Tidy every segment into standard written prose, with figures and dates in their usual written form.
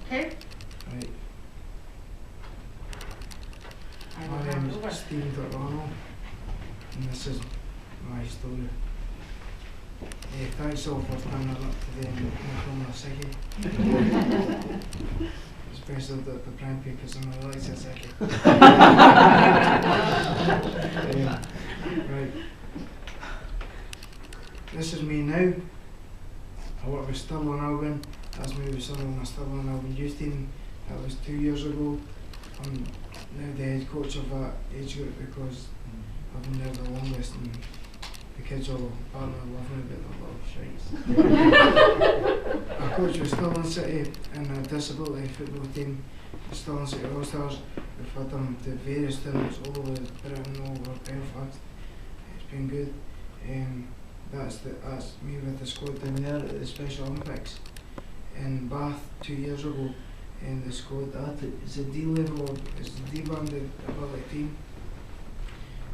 Okay. Right. I My will name hand over. is Stephen Tortolano, and this is my story. Thanks all for turning up today and making me sicky. Especially the brown papers on my legs are sicky. Right. This is me now. I work with Stirling Albion. That's me with some of my Stirling Albion youth team. That was 2 years ago. I'm now the head coach of that age group because I've been there the longest and the kids all partly love me but they're little shites. I coach with Stirling City in a disability football team, the Stirling City All Stars. We've had them to various tournaments all over Britain, all over Belfast. It's been good. That's me with the squad down there at the Special Olympics in Bath 2 years ago. And the squad, it's a D level, it's a D banded ability team.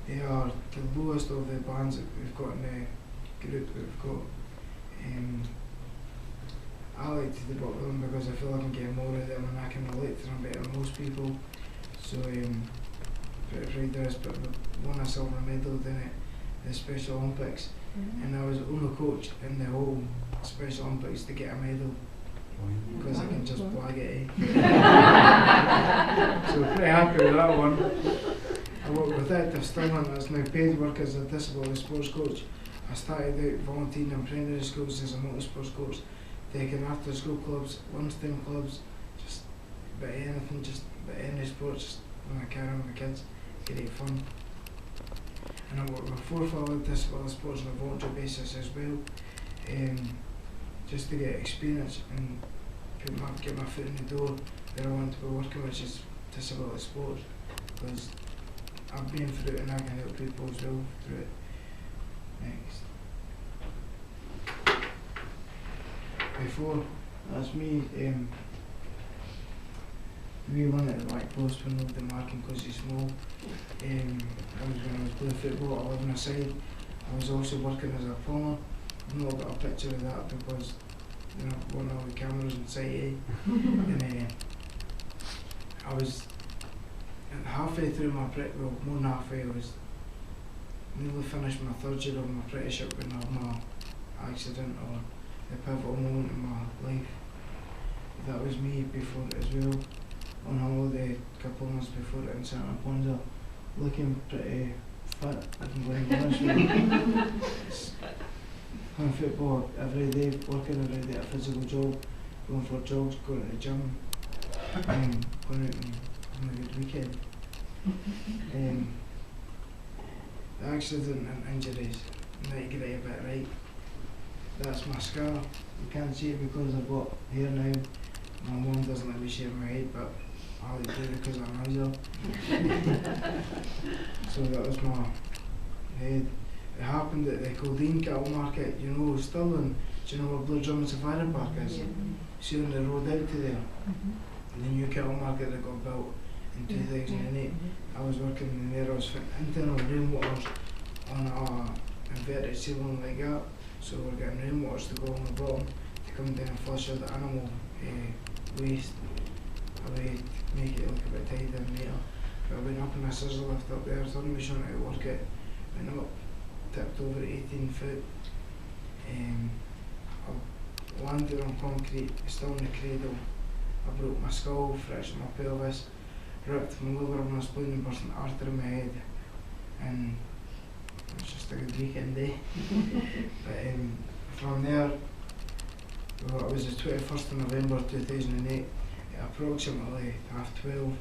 They are the lowest of the bands that we've got in the group that we've got. I like to debate with them because I feel like I'm getting more of them and I can relate to them better than most people. So pretty proud of this, but we won a silver medal in it, the Special Olympics. And I was the only coach in the whole Special Olympics to get a medal. Because I can just blag it, So pretty happy with that one. I work with Active Stirling, that's now paid work as a disability sports coach. I started out volunteering in primary schools as a multi-sports coach, taking after school clubs, lunchtime clubs, just a bit of anything, just a bit of any sports, just when I carry on with the kids, great fun. And I work with Forth Valley disability sports on a voluntary basis as well. Just to get experience and get my foot in the door where I want to be working, which is disability sports, because I've been through it and I can help people as well through it. Next. Before, that's me. We won at the back post when nobody marking because he's small. When I was playing football at 11 aside, I was also working as a plumber. I've not got a picture of that because one of the cameras in sight, and I was halfway through my well, more than halfway. I was nearly finished my third year of my apprenticeship when I had my accident or the pivotal moment in my life. That was me before it as well. On holiday a couple of months before it in Santa Ponza, looking pretty fit, if I'm going to be honest with you. Playing football every day, working every day at a physical job, going for jogs, going to the gym, going out and having a good weekend. The accident and injuries, now you get it a bit right. That's my scar. You can't see it because I've got hair now. My mum doesn't let me shave my head, but I like to do it because I'm miser. So that was my head. It happened at the Kildine cattle market, Stirling. Do you know where Blue Drum Safari Park is? Yeah. See on the road out to there? The new cattle market that got built in 2008. I was working in there, I was fitting internal rainwaters on a inverted ceiling like that. So we're getting rainwaters to go on the bottom to come down and flush out the animal waste away, make it look a bit tidier and neater. But I went up in a scissor lift up there, so I was showing how to work it. Went up, tipped over 18 foot. I landed on concrete, still in the cradle. I broke my skull, fractured my pelvis, ripped my liver and my spleen and burst an artery in my head. And it was just a good weekend day. But from there, well, it was the 21st of November 2008, at approximately 12:30,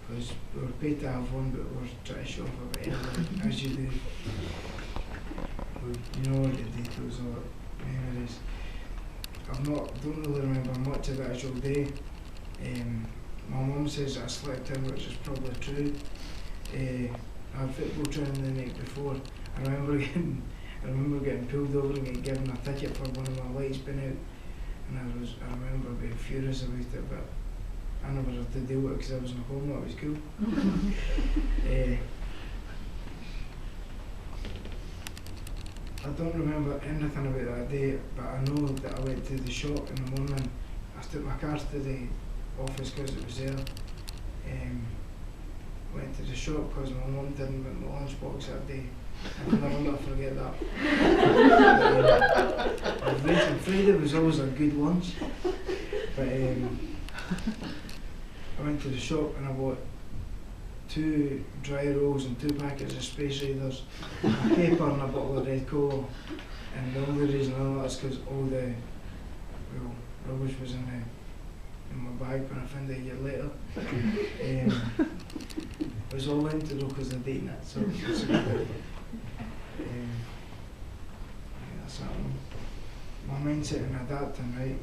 because we were paid to have one, but we were trying to show off a bit early, as you do. You know all the details of it, memories. Don't really remember much of the actual day. My mum says that I slept in, which is probably true. I had football training the night before. I remember getting pulled over and getting given a ticket for one of my lights being out. And I remember being furious about it, but I never had to deal with it because I was in a home, that was cool. I don't remember anything about that day, but I know that I went to the shop in the morning. I took my car to the office because it was there. Went to the shop because my mum didn't make my lunchbox that day. I can never forget that. Friday was always a good lunch. But I went to the shop and I bought 2 dry rolls and 2 packets of Space Raiders, a paper and a bottle of Red Cola. And the only reason I know that's because all the rubbish was in my bag when I found it a year later. It was all empty though because I'd eaten it, so it's a good that's that one. My mindset in adapting, right?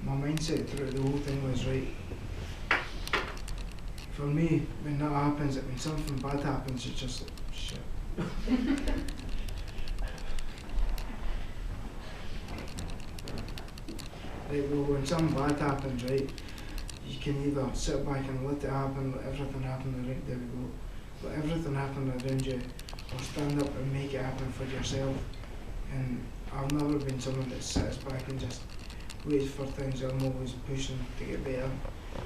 My mindset throughout the whole thing was, right, for me, when that happens, when something bad happens, it's just like, shit. Right, well, when something bad happens, right, you can either sit back and let it happen, let everything happen, right, there we go. Let everything happen around you, or stand up and make it happen for yourself. And I've never been someone that sits back and just waits for things. I'm always pushing to get better,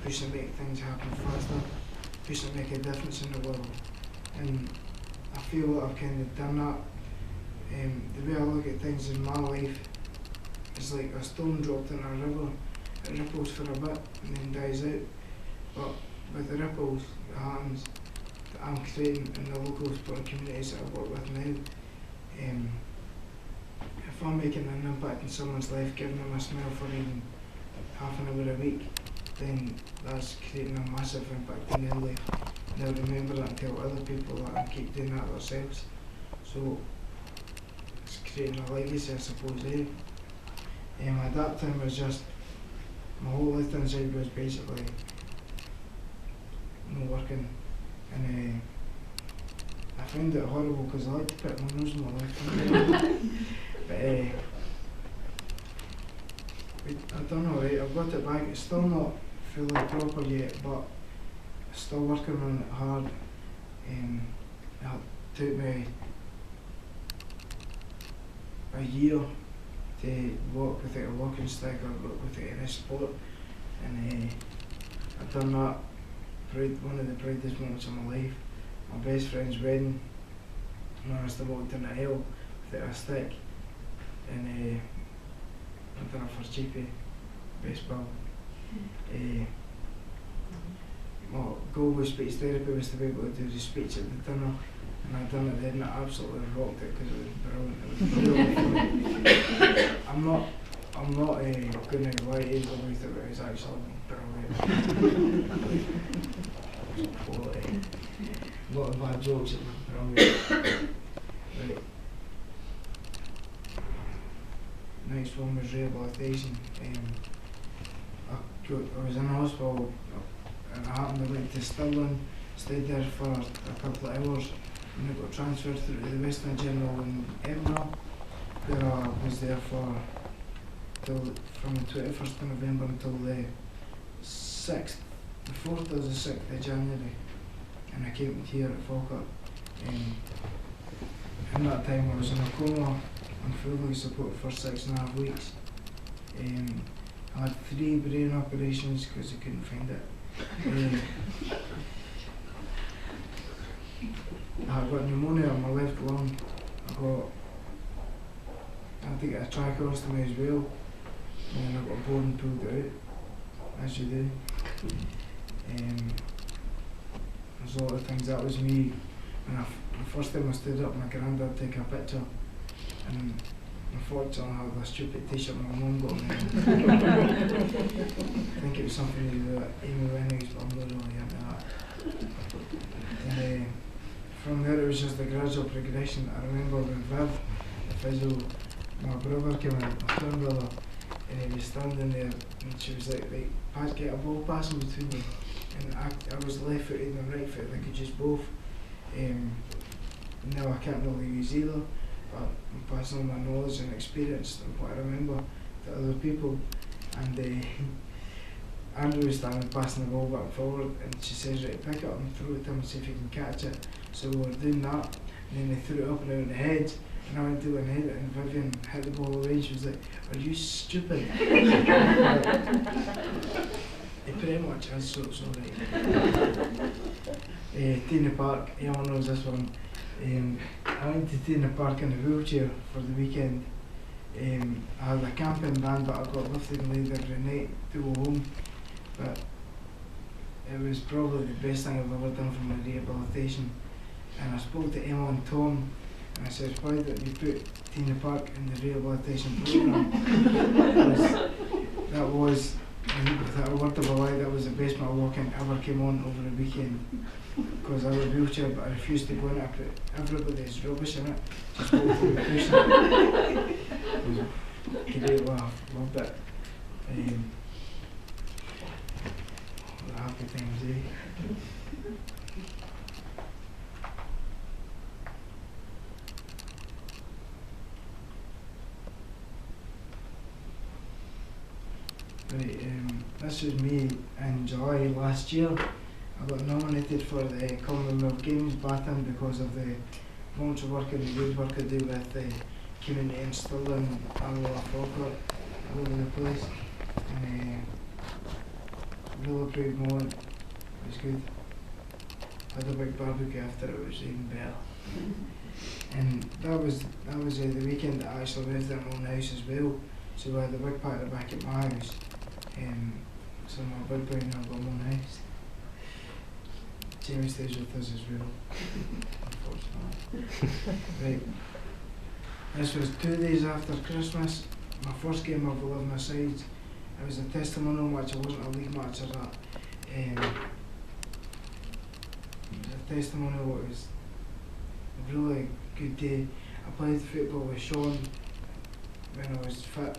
pushing to make things happen faster, pushing to make a difference in the world. And I feel that I've kind of done that. The way I look at things in my life is like a stone dropped in a river. It ripples for a bit and then dies out. But with the ripples, the hands that I'm creating in the local sport communities that I work with now, if I'm making an impact in someone's life, giving them a smile for even half an hour a week, then that's creating a massive impact in their life. And they'll remember that and tell other people that and keep doing that themselves. So it's creating a legacy, I suppose, at that time was just, my whole life inside was basically no working, and I found it horrible because I like to pick my nose in my life. But I've done alright, I've got it back. It's still not fully proper yet, but I'm still working on it hard. It took me a year to walk without a walking stick or walk without any support, and I've done that. One of the proudest moments of my life, my best friend's wedding, I managed to walk down the aisle without a stick, and I done it for cheapie, baseball. My goal with speech therapy was to be able to do the speech at the dinner, and I done it then and I absolutely rocked it because it was brilliant. It was brilliant. I'm not going to lie to you about it, but it was actually brilliant. Quality. A lot of bad jokes, it was brilliant. Right. Next one was rehabilitation. I was in hospital and it happened. I went to Stirling, stayed there for a couple of hours, and I got transferred through to the Western General in Edinburgh, where I was there from the 21st of November until the 6th, the 4th or the 6th of January, and I came here at Falkirk. In that time I was in a coma and fully supported for 6.5 weeks. I had 3 brain operations because they couldn't find it. I got pneumonia on my left lung. I had to get a tracheostomy as well, and then I got a bone pulled out, as you do. There's a lot of things. That was me. And the first time I stood up, my granddad took a picture, and unfortunately I had a stupid t-shirt my mum got me. I think it was something to do with Amy Winehouse, but I'm not really into that. And from there it was just a gradual progression. I remember when Viv, the physio, my brother came in, my twin brother, and he was standing there and she was like, get a ball passing between them. And I was left footed and right footed, I could use both. Now I can't really use either, but I'm passing on my knowledge and experience and what I remember to other people. And Andrew was standing passing the ball back and forward, and she says, right, pick it up and throw it to him and see if you can catch it. So we were doing that, and then they threw it up and out in the hedge, and I went to go and hit it, and Vivian hit the ball away, and she was like, are you stupid? He pretty much much is, so it's alright. Tina Park, everyone knows this one. I went to Tina Park in a wheelchair for the weekend. I had a camping van, but I got lifted and laid every night to go home. But it was probably the best thing I've ever done for my rehabilitation. And I spoke to Emma and Tom, and I said, why don't you put Tina Park in the rehabilitation programme? That was, without a word of a lie, that was the best my walking ever came on over the weekend. Because I was a wheelchair, but I refused to go in it. I put everybody's rubbish in it, just go through the pushing. It was a great laugh, loved it. Happy times, eh? Right, this was me in July last year. I got nominated for the Commonwealth Games Baton because of the volunteer work and the good work I do with the community instilling Arnold Falkirk all over the place. And really proud moment. It was good. Had a big barbecue after, it was even better. And that was the weekend that I actually moved in my own house as well. So we had a big party back at my house. So my big boy now got my own house. Jamie stays with us as well, unfortunately. Right. This was 2 days after Christmas. My first game of 11-a-sides. It was a testimonial match. It wasn't a league match or that. It was a testimonial. It was a really good day. I played football with Sean when I was fit,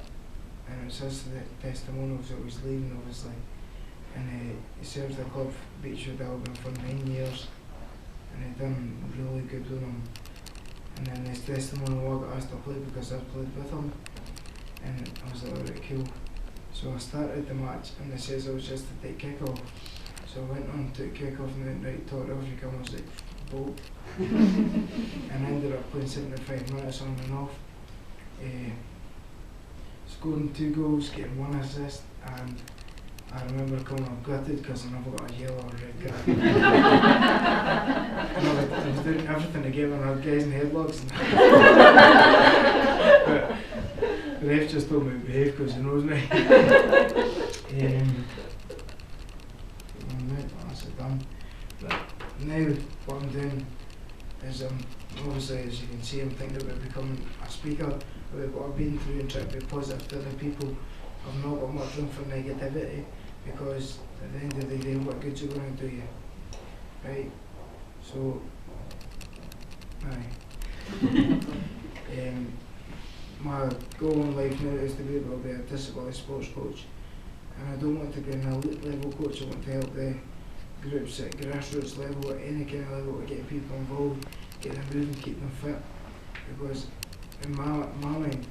and it was his testimonial, so it was leaving obviously. And he served the club Beechwood Albion for 9 years, and he done really good with him. And then his testimonial, I got asked to play because I played with him, and I was like, alright, cool. So I started the match, and they says I was just to take kick off. So I went on, took kick off, and went right, Tortolano, if you come, I was like, bolt. And I ended up playing 75 minutes on and off. Scoring 2 goals, getting 1 assist, and I remember coming up gutted because I never got a yellow or red card. I was doing everything to get when I had guys in headlocks. But the ref just told me to behave because he knows me. That's it done. But now what I'm doing is obviously, as you can see, I'm thinking about becoming a speaker about what I've been through and trying to be positive to other people. I've not got much room for negativity, because at the end of the day, what good's it going to do you? Right? So, my goal in life now is to be able to be a disability sports coach. And I don't want to be an elite level coach. I want to help the groups at grassroots level, at any kind of level, to get people involved, get them moving, keep them fit. Because in my mind,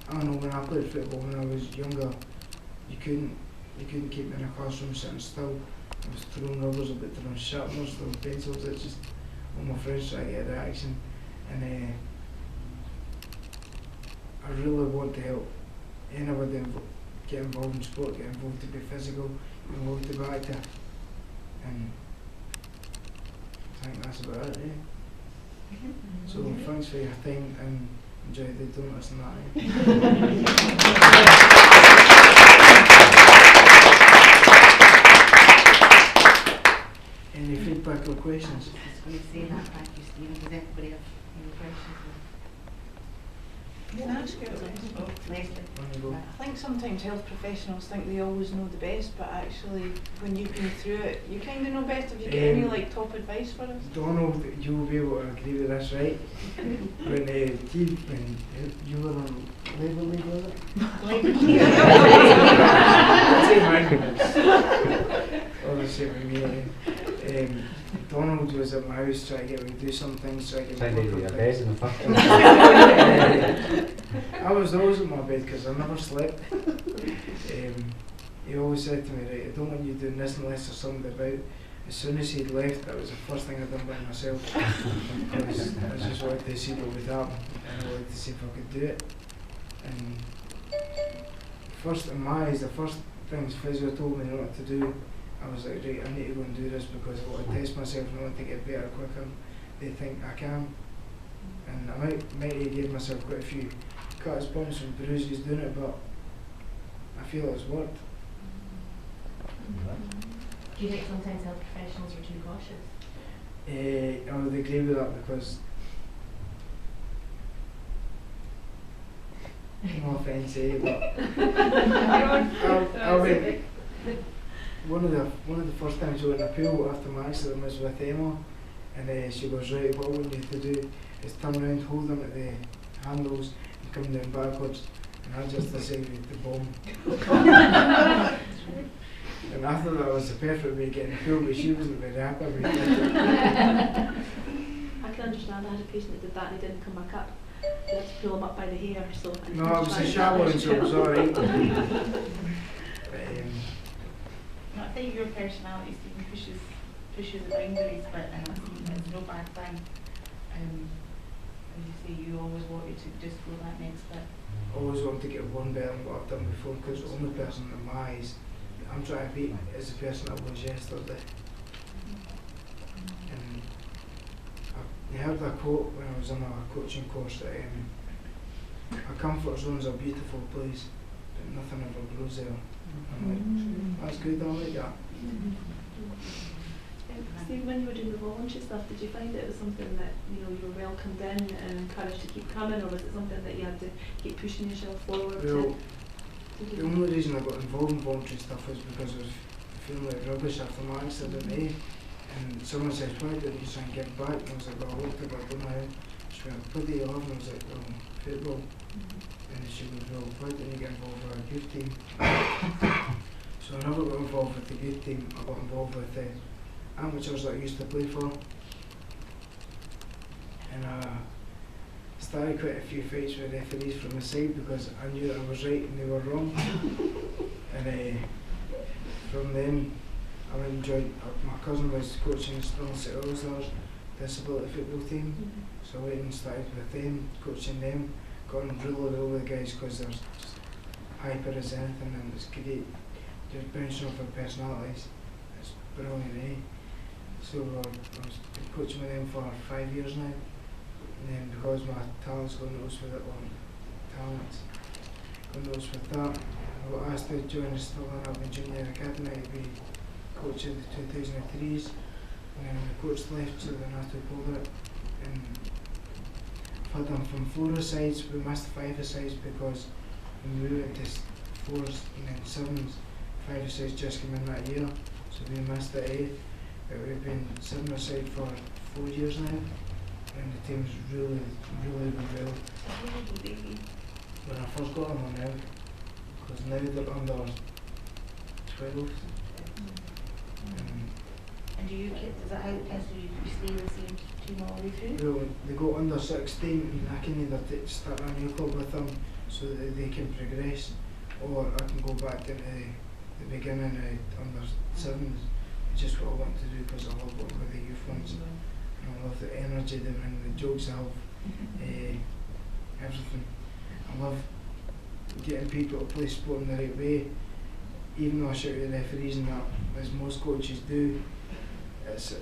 I know when I played football when I was younger, you couldn't keep me in a classroom sitting still. I was throwing rubbers about, throwing sharpeners, throwing pencils. It's just all my friends trying to get a reaction. And I really want to help anybody get involved in sport, get involved to be physical, get involved to be active. And I think that's about it, eh? So thanks for your time and enjoy the donuts and that, Any feedback or questions? I was going to say that, thank you, Stephen. Does anybody have any questions? Can I ask you a question? Leslie? I think sometimes health professionals think they always know the best, but actually when you've been through it, you kind of know best. Have you got any like top advice for us? Donald, you will be able to agree with this, right? When you were on Labour League, was it? Obviously with me, Donald was at my house trying to get me to do some things, trying to get me to bed in the first I was always in my bed because I never slept. He always said to me, right, I don't want you doing this unless there's something about. As soon as he'd left, that was the first thing I'd done by myself. Because I just wanted to see what would happen, and I wanted to see if I could do it. And first, in my eyes, the first things physio told me not to do I was like, right, I need to go and do this because I want to test myself and I want to get better quicker. They think I can. And I might have gave myself quite a few cuts, bumps and bruises doing it, but I feel it's worked. Do you think sometimes health professionals are too cautious? I would agree with that because, no offence, but I went, one of the first times I went in a pool after my accident was with Emma, and she was right, what we need to do is turn around, hold them at the handles and come down backwards, and I just decided to bomb. And I thought that was the perfect way to get in the pool, but she wasn't very happy with it. I can understand. I had a patient that did that and he didn't come back up. They had to pull him up by the hair. So No, I was in shower and so it was alright. I think your personality, Stephen, pushes the boundaries, but it's no bad thing. As you say, you always wanted to just go that next bit. I always want to get one better than what I've done before, because the only person in my eyes I'm trying to beat is the person I was yesterday. And I heard a quote when I was on a coaching course that a comfort zone is a beautiful place, but nothing ever grows there. I'm like, that's good, I like that. Steve, when you were doing the voluntary stuff, did you find that it was something that you were welcomed in and encouraged to keep coming, or was it something that you had to keep pushing yourself forward Well, to the do? only reason I got involved in voluntary stuff was because I was feeling like rubbish after my accident, and someone says, why didn't you try and give back? And I was like, well, I looked at it, I don't know how. She went, what do you love? And I was like, well, football. And she goes, well, why didn't you get involved with a youth team? So I never got involved with the youth team, I got involved with the amateurs that I used to play for. And I started quite a few fights with referees from the side because I knew that I was right and they were wrong. And from then I enjoyed, my cousin was coaching the Stirling City All-Stars disability football team, so I went and started with them, coaching them, got on really well with the guys because they're just hyper as anything and it's great, just bouncing off their personalities, it's brilliant, So I was coaching with them for 5 years now, and then because my talents got noticed with it, I got asked to join the Tortolano Junior Academy to be coach of the 2003s, and then the coach left, so then I took over it. And I've had them from 4-a-sides, we missed 5-a-sides because when we went to 4s and then 7s, 5-a-sides just came in that year, so we missed it. But we've been 7-a-side for 4 years now, and the team's really good well. When I first got them on now, because now they're under 12. And do you kids, is that how you stay the same team all the way through? Well, they go under 16 and I can either start a new club with them so that they can progress, or I can go back into the beginning under 7s, which is what I want to do because I love working with the youth ones. And I love the energy they bring, the jokes I have, everything. I love getting people to play sport in the right way, even though I shout at the referees and that, as most coaches do. It's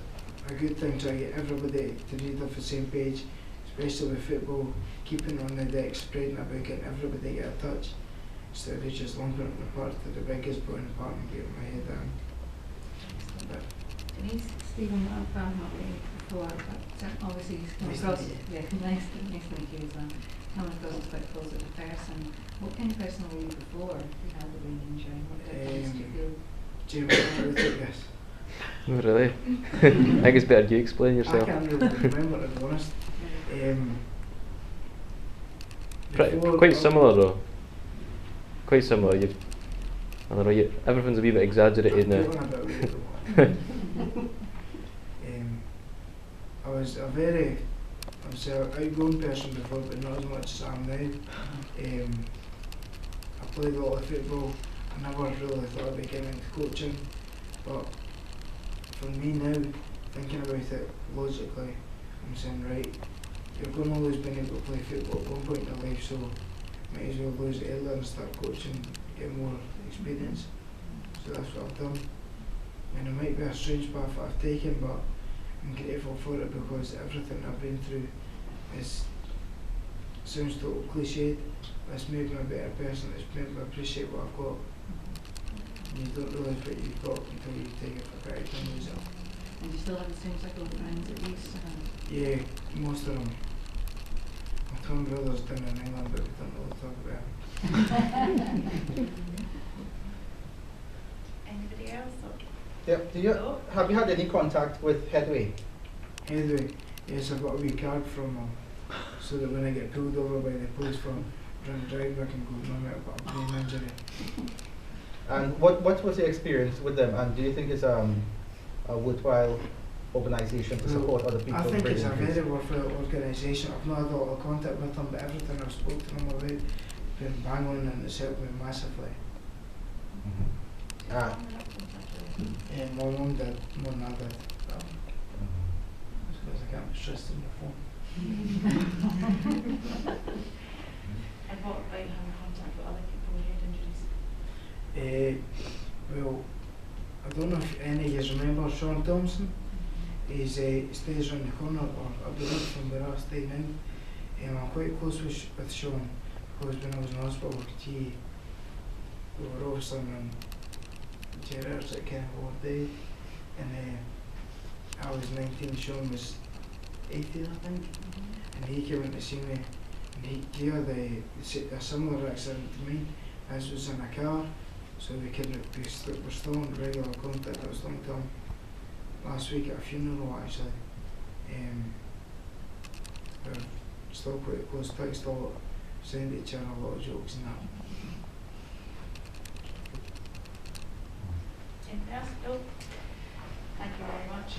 a good thing to get everybody to read off the same page, especially with football, keeping on the deck, spreading about, getting everybody to get a touch, instead of just lumping it apart to the biggest point apart and getting my head down. Denise, Stephen, I've not met before, but obviously he's come across, nice to meet you as well. Come across as quite close with the person. What kind of person were you before you had the brain injury? What difference do you feel? Jamie, how do you take this? Oh, really? I think it's better you explain yourself. I can't really remember, to be honest. Quite similar though. Quite similar. I don't know. Everything's a wee bit exaggerated now. I was an outgoing person before, but not as much as I am now. I played a lot of football. I never really thought I'd be getting into coaching, but for me now, thinking about it logically, I'm saying, right, you're going to always be able to play football at one point in your life, so might as well lose it earlier and start coaching, get more experience. So that's what I've done. And it might be a strange path that I've taken, but I'm grateful for it because everything I've been through sounds total cliched, but it's made me a better person, it's made me appreciate what I've got. You don't realise what you've got until you take it for granted and lose it. And you still have the same circle of friends that you used to have? Yeah, most of them. My twin brother's down in England, but we don't really talk about him. Anybody else? Or? Yep. Have you had any contact with Headway? Anyway, yes, I've got a wee card from them, so that when I get pulled over by the police for drunk driving, I can go, no, I've got a brain injury. And what was your experience with them? And do you think it's a worthwhile organisation to support other people? I think brain it's a injuries? very worthwhile organisation. I've not had a lot of contact with them, but everything I've spoken to them about has been banging and it's helped me massively. And my mum did more than I did. Because I can't be stressed on the phone. And what about having contact with other people with head injuries? Well, I don't know if any of you remember Sean Thompson. He stays around the corner, or up the road from where I stay now. I'm quite close with Sean because when I was in hospital with G, we were obviously on Gerrards at kind of old day, and I was 19, Sean was 18, I think, and he came in to see me, and he had a similar accident to me, as was in a car, so we're still in regular contact. I was talking to him last week at a funeral actually. We're still quite close, still send each other a lot of jokes and that. Anything else? No? Thank you very much.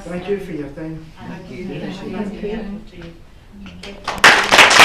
Thank you for your time. Thank you. Thank you. Thank you.